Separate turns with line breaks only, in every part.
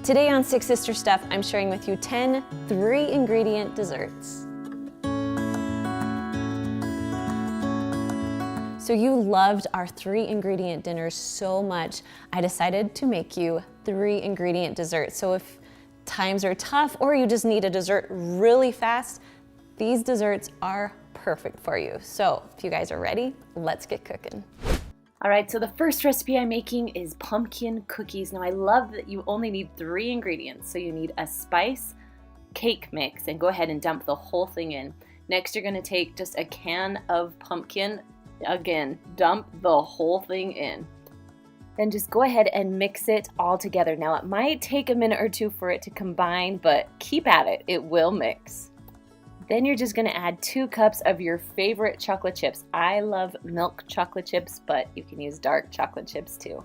Today on Six Sister Stuff, I'm sharing with you 10 3-ingredient desserts. So you loved our 3-ingredient dinners so much, I decided to make you 3-ingredient desserts. So if times are tough or you just need a dessert really fast, these desserts are perfect for you. So if you guys are ready, let's get cooking.
All right, so the first recipe I'm making is pumpkin cookies. Now I love that you only need 3 ingredients. So you need a spice cake mix, and go ahead and dump the whole thing in. Next, you're gonna take just a can of pumpkin. Again, dump the whole thing in. Then just go ahead and mix it all together. Now it might take a minute or two for it to combine, but keep at it, it will mix. Then you're just gonna add 2 cups of your favorite chocolate chips. I love milk chocolate chips, but you can use dark chocolate chips too.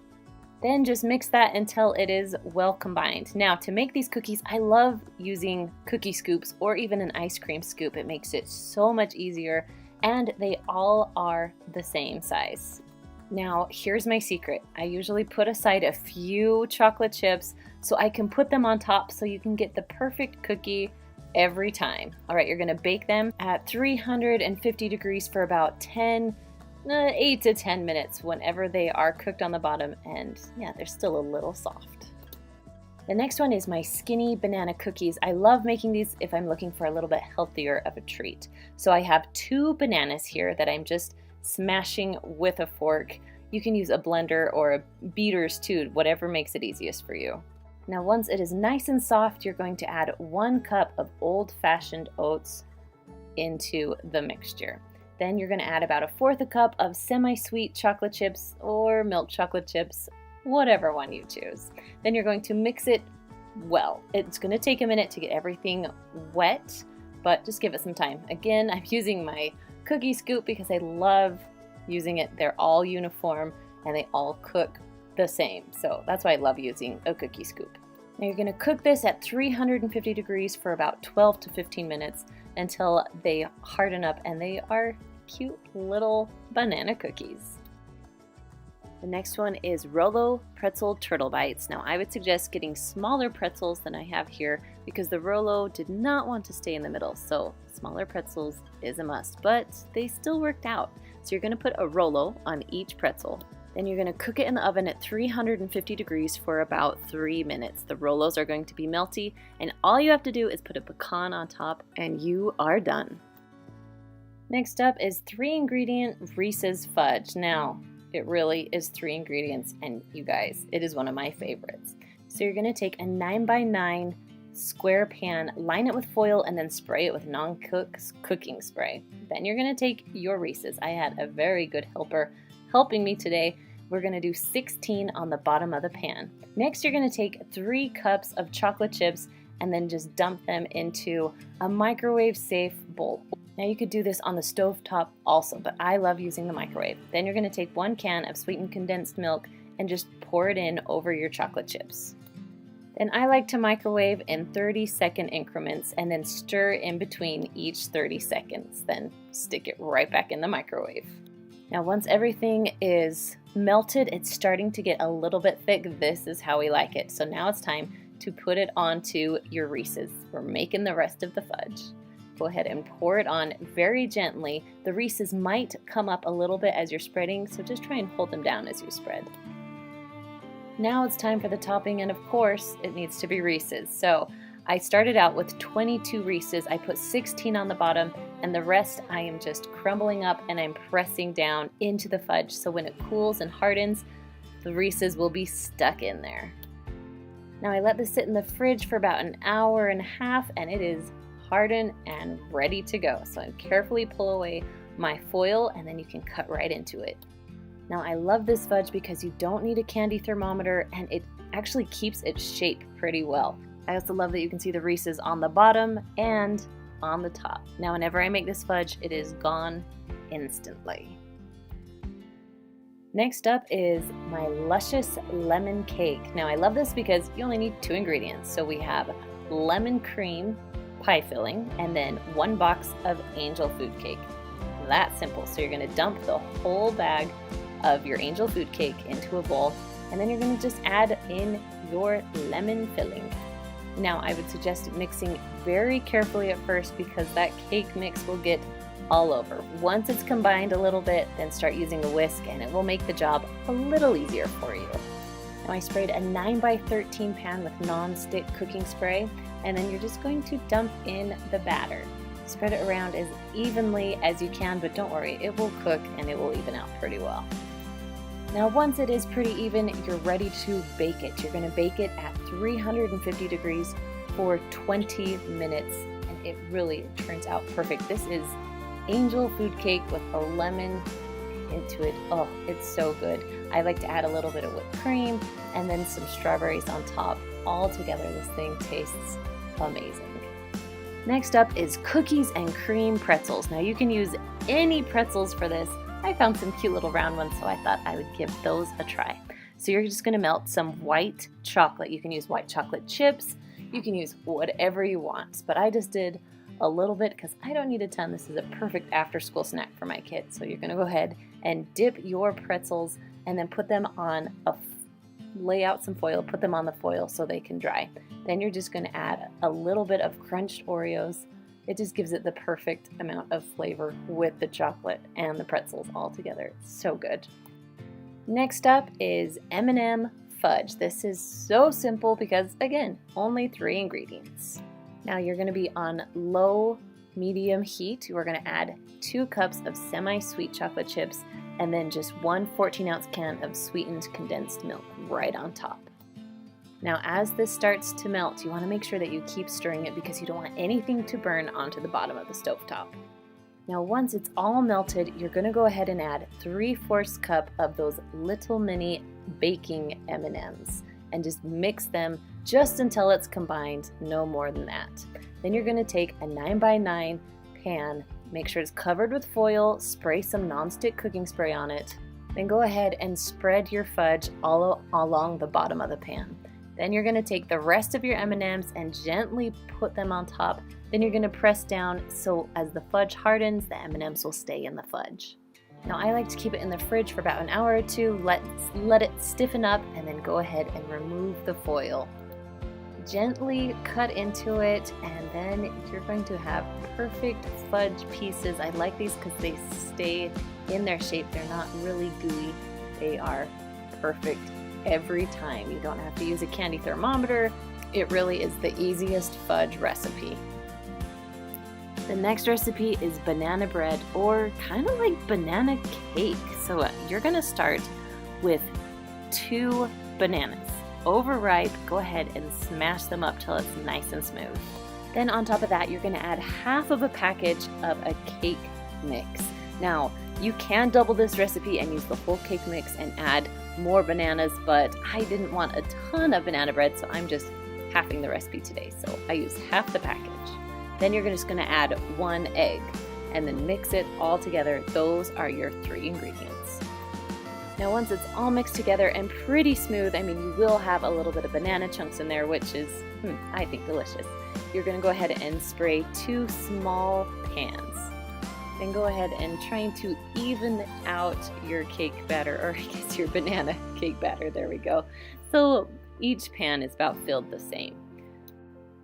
Then just mix that until it is well combined. Now to make these cookies, I love using cookie scoops or even an ice cream scoop. It makes it so much easier, and they all are the same size. Now here's my secret. I usually put aside a few chocolate chips so I can put them on top so you can get the perfect cookie every time. All right, you're gonna bake them at 350 degrees for about 8 to 10 minutes whenever they are cooked on the bottom, and yeah, they're still a little soft. The next one is my skinny banana cookies. I love making these if I'm looking for a little bit healthier of a treat. So I have 2 bananas here that I'm just smashing with a fork. You can use a blender or a beaters too, whatever makes it easiest for you. Now once it is nice and soft, you're going to add 1 cup of old-fashioned oats into the mixture. Then you're going to add about 1/4 cup of semi-sweet chocolate chips or milk chocolate chips, whatever one you choose. Then you're going to mix it well. It's going to take a minute to get everything wet, but just give it some time. Again, I'm using my cookie scoop because I love using it. They're all uniform and they all cook the same. So that's why I love using a cookie scoop. Now you're going to cook this at 350 degrees for about 12 to 15 minutes until they harden up and they are cute little banana cookies. The next one is Rolo Pretzel Turtle Bites. Now I would suggest getting smaller pretzels than I have here because the Rolo did not want to stay in the middle, so smaller pretzels is a must, but they still worked out. So you're going to put a Rolo on each pretzel. Then you're going to cook it in the oven at 350 degrees for about 3 minutes. The Rolos are going to be melty, and all you have to do is put a pecan on top and you are done. Next up is 3-ingredient Reese's Fudge. Now, it really is 3 ingredients, and you guys, it is one of my favorites. So you're going to take a 9x9 square pan, line it with foil, and then spray it with cooking spray. Then you're going to take your Reese's. I had a very good helper helping me today. We're going to do 16 on the bottom of the pan. Next, you're going to take 3 cups of chocolate chips and then just dump them into a microwave-safe bowl. Now you could do this on the stove top also, but I love using the microwave. Then you're going to take 1 can of sweetened condensed milk and just pour it in over your chocolate chips. Then I like to microwave in 30-second increments and then stir in between each 30 seconds. Then stick it right back in the microwave. Now once everything is melted, it's starting to get a little bit thick. This is how we like it. So now it's time to put it onto your Reese's. We're making the rest of the fudge. Go ahead and pour it on very gently. The Reese's might come up a little bit as you're spreading, so just try and hold them down as you spread. Now it's time for the topping, and of course it needs to be Reese's. So I started out with 22 Reese's. I put 16 on the bottom, and the rest I am just crumbling up and I'm pressing down into the fudge. So when it cools and hardens, the Reese's will be stuck in there. Now I let this sit in the fridge for about 1.5 hours, and it is hardened and ready to go. So I carefully pull away my foil, and then you can cut right into it. Now I love this fudge because you don't need a candy thermometer, and it actually keeps its shape pretty well. I also love that you can see the Reese's on the bottom and on the top. Now whenever I make this fudge, it is gone instantly. Next up is my Luscious lemon cake. Now I love this because you only need 2 ingredients. So we have lemon cream pie filling and then 1 box of angel food cake. That simple. So you're going to dump the whole bag of your angel food cake into a bowl, and then you're going to just add in your lemon filling. Now I would suggest mixing very carefully at first because that cake mix will get all over. Once it's combined a little bit, then start using a whisk and it will make the job a little easier for you. Now I sprayed a 9x13 pan with non-stick cooking spray, and then you're just going to dump in the batter. Spread it around as evenly as you can, but don't worry, it will cook and it will even out pretty well. Now once it is pretty even, you're ready to bake it. You're going to bake it at 350 degrees for 20 minutes, and it really turns out perfect. This is angel food cake with a lemon into it. Oh, it's so good. I like to add a little bit of whipped cream and then some strawberries on top. All together, this thing tastes amazing. Next up is cookies and cream pretzels. Now you can use any pretzels for this. I found some cute little round ones, so I thought I would give those a try. So you're just going to melt some white chocolate. You can use white chocolate chips. You can use whatever you want, but I just did a little bit because I don't need a ton. This is a perfect after-school snack for my kids. So you're going to go ahead and dip your pretzels and then put them on lay out some foil, put them on the foil so they can dry. Then you're just going to add a little bit of crunched Oreos. It just gives it the perfect amount of flavor with the chocolate and the pretzels all together. It's so good. Next up is M&M Fudge. This is so simple because, again, only 3 ingredients. Now you're going to be on low medium heat. We're going to add 2 cups of semi-sweet chocolate chips and then just 1 14-ounce can of sweetened condensed milk right on top. Now as this starts to melt, you want to make sure that you keep stirring it because you don't want anything to burn onto the bottom of the stovetop. Now once it's all melted, you're going to go ahead and add 3/4 cup of those little mini baking M&Ms and just mix them just until it's combined, no more than that. Then you're going to take a 9x9 pan, make sure it's covered with foil, spray some non-stick cooking spray on it, then go ahead and spread your fudge all along the bottom of the pan. Then you're going to take the rest of your M&Ms and gently put them on top. Then you're going to press down so as the fudge hardens, the M&Ms will stay in the fudge. Now I like to keep it in the fridge for about an hour or two, let it stiffen up, and then go ahead and remove the foil. Gently cut into it, and then you're going to have perfect fudge pieces. I like these because they stay in their shape. They're not really gooey. They are perfect every time. You don't have to use a candy thermometer. It really is the easiest fudge recipe. The next recipe is banana bread, or kind of like banana cake. So you're going to start with 2 bananas. Overripe, go ahead and smash them up till it's nice and smooth. Then on top of that, you're going to add half of a package of a cake mix. Now, you can double this recipe and use the whole cake mix and add more bananas, but I didn't want a ton of banana bread, so I'm just halving the recipe today. So I use half the package. Then you're just going to add 1 egg and then mix it all together. Those are your 3 ingredients. Now once it's all mixed together and pretty smooth, I mean, you will have a little bit of banana chunks in there, which is, I think, delicious. You're going to go ahead and spray 2 small pans. Then go ahead and trying to even out your cake batter, or I guess your banana cake batter, there we go. So each pan is about filled the same.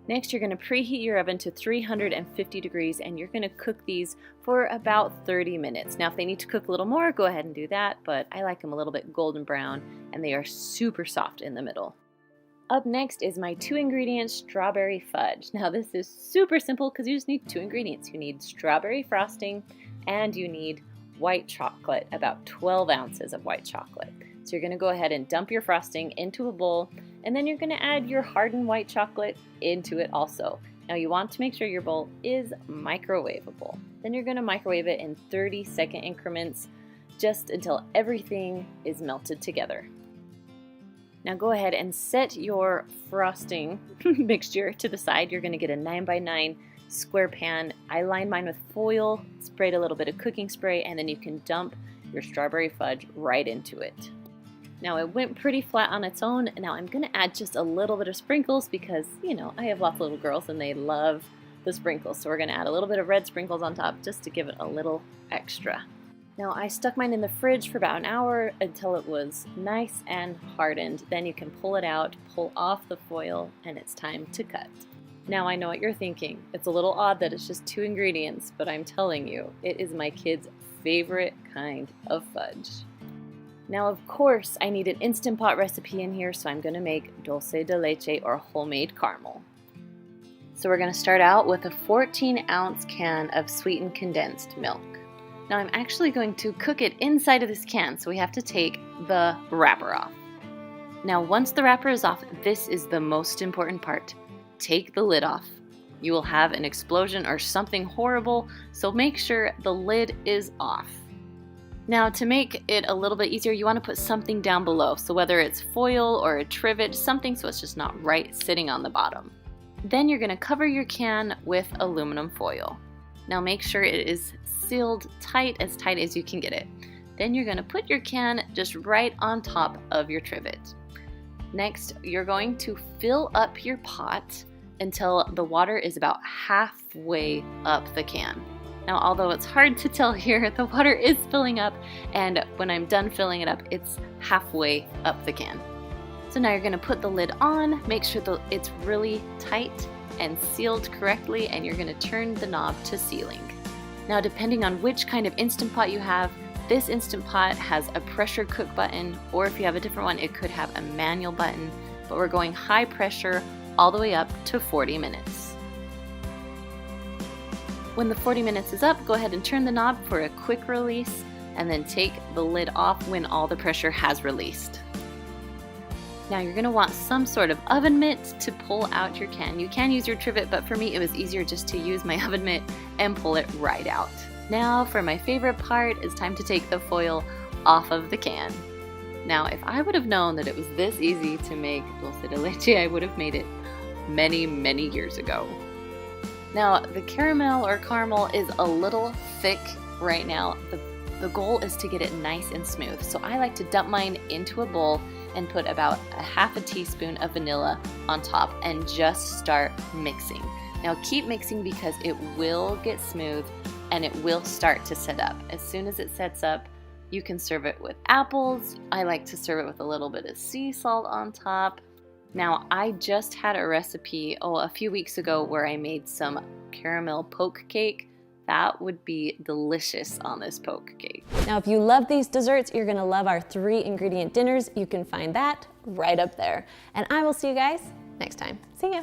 Next, you're going to preheat your oven to 350 degrees and you're going to cook these for about 30 minutes. Now, if they need to cook a little more, go ahead and do that, but I like them a little bit golden brown and they are super soft in the middle. Up next is my 2-ingredient strawberry fudge. Now, this is super simple because you just need 2 ingredients. You need strawberry frosting and you need white chocolate, about 12 ounces of white chocolate. So you're going to go ahead and dump your frosting into a bowl, and then you're going to add your hardened white chocolate into it also. Now you want to make sure your bowl is microwavable. Then you're going to microwave it in 30-second increments just until everything is melted together. Now go ahead and set your frosting mixture to the side. You're going to get a 9x9 square pan. I lined mine with foil, sprayed a little bit of cooking spray, and then you can dump your strawberry fudge right into it. Now it went pretty flat on its own. Now I'm going to add just a little bit of sprinkles because, you know, I have lots of little girls and they love the sprinkles. So we're going to add a little bit of red sprinkles on top just to give it a little extra. Now I stuck mine in the fridge for about an hour until it was nice and hardened. Then you can pull it out, pull off the foil, and it's time to cut. Now I know what you're thinking. It's a little odd that it's just 2 ingredients, but I'm telling you, it is my kids' favorite kind of fudge. Now of course I need an Instant Pot recipe in here, so I'm going to make Dulce de Leche or homemade caramel. So we're going to start out with a 14-ounce can of sweetened condensed milk. Now I'm actually going to cook it inside of this can, so we have to take the wrapper off. Now once the wrapper is off, this is the most important part. Take the lid off. You will have an explosion or something horrible, so make sure the lid is off. Now to make it a little bit easier, you want to put something down below, so whether it's foil or a trivet, something so it's just not right sitting on the bottom. Then you're going to cover your can with aluminum foil. Now make sure it is sealed tight as you can get it. Then you're going to put your can just right on top of your trivet. Next, you're going to fill up your pot until the water is about halfway up the can. Now, although it's hard to tell here, the water is filling up, and when I'm done filling it up, it's halfway up the can. So now you're going to put the lid on, make sure that it's really tight and sealed correctly, and you're going to turn the knob to sealing. Now, depending on which kind of Instant Pot you have, this Instant Pot has a pressure cook button, or if you have a different one, it could have a manual button, but we're going high pressure all the way up to 40 minutes. When the 40 minutes is up, go ahead and turn the knob for a quick release, and then take the lid off when all the pressure has released. Now you're going to want some sort of oven mitt to pull out your can. You can use your trivet, but for me it was easier just to use my oven mitt and pull it right out. Now for my favorite part, it's time to take the foil off of the can. Now if I would have known that it was this easy to make dulce de leche, I would have made it many, many years ago. Now the caramel or caramel is a little thick right now. The goal is to get it nice and smooth. So I like to dump mine into a bowl and put about a half a teaspoon of vanilla on top and just start mixing. Now keep mixing because it will get smooth and it will start to set up. As soon as it sets up, you can serve it with apples. I like to serve it with a little bit of sea salt on top. Now I just had a recipe a few weeks ago where I made some caramel poke cake. That would be delicious on this poke cake.
Now, if you love these desserts, you're gonna love our 3-ingredient dinners. You can find that right up there. And I will see you guys next time. See ya.